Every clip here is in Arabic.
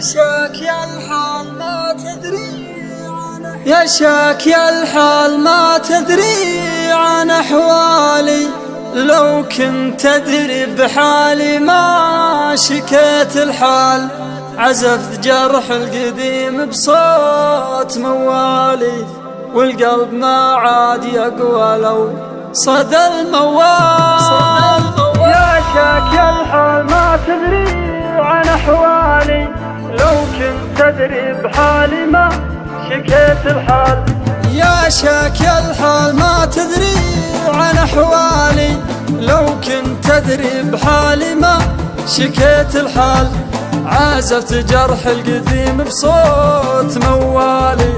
يا شاكي الحال ما تدري عن أحوالي، لو كنت تدري بحالي ما شكيت الحال. عزفت جرح القديم بصوت موالي، والقلب ما عاد يقوى لو صدى الموال. يا شاكي الحال ما تدري عن أحوالي، لو كنت تدري بحالي ما شكيت الحال. يا شاكي الحال ما تدري عن أحوالي، لو كنت تدري بحالي ما شكيت الحال. عازفت جرح القديم بصوت موالي،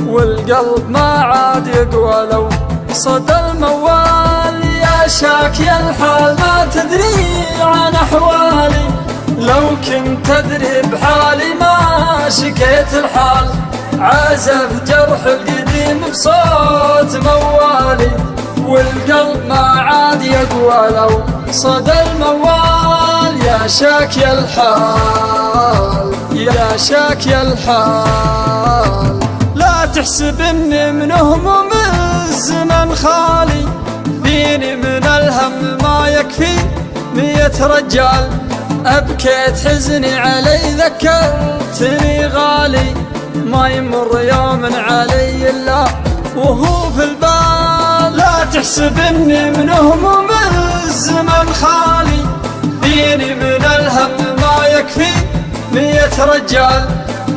والقلب ما عاد يقوى لو صدى الموال. يا شاكي الحال ما تدري عن أحوالي، لو كنت تدري بحالي ما شكيت الحال. عازف جرح القديم بصوت موالي، والقلب ما عاد يقوى لو صدى الموال. يا شاكي الحال يا شاكي الحال، لا تحسب اني من هموم الزمن خالي، فيني من الهم ما يكفي 100 رجال. أبكيت حزني علي ذكرتني غالي، ما يمر يوم علي إلا وهو في البال. لا تحسب إني من هموم الزمن خالي، فيني من الهم ما يكفي 100 رجال.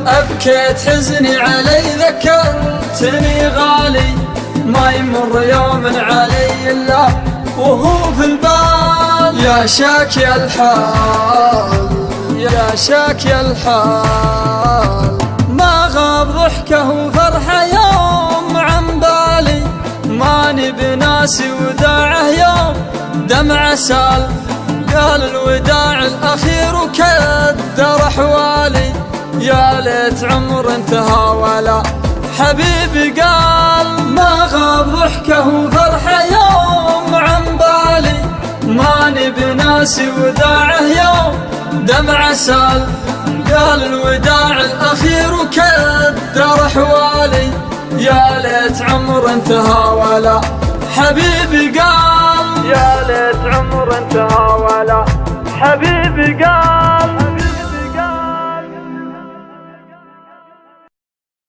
أبكيت حزني علي ذكرتني غالي، ما يمر يوم علي إلا وهو في البال. يا شاكي الحال يا شاكي الحال، ما غاب ضحكه وفرحه يوم عن بالي، ماني بناسي وداعه يوم دمعه سال. قال الوداع الأخير وكدر أحوالي، يا ليت عمر انتهى ولا حبيبي قال. ما غاب ضحكه وفرحه يوم عن بالي، ماني بناسي وداعه يوم دمعه سال. قال الوداع الأخير وكدر أحوالي، يا ليت عمر انتهى ولا حبيبي قال. يا ليت عمر انتهى ولا حبيبي قال.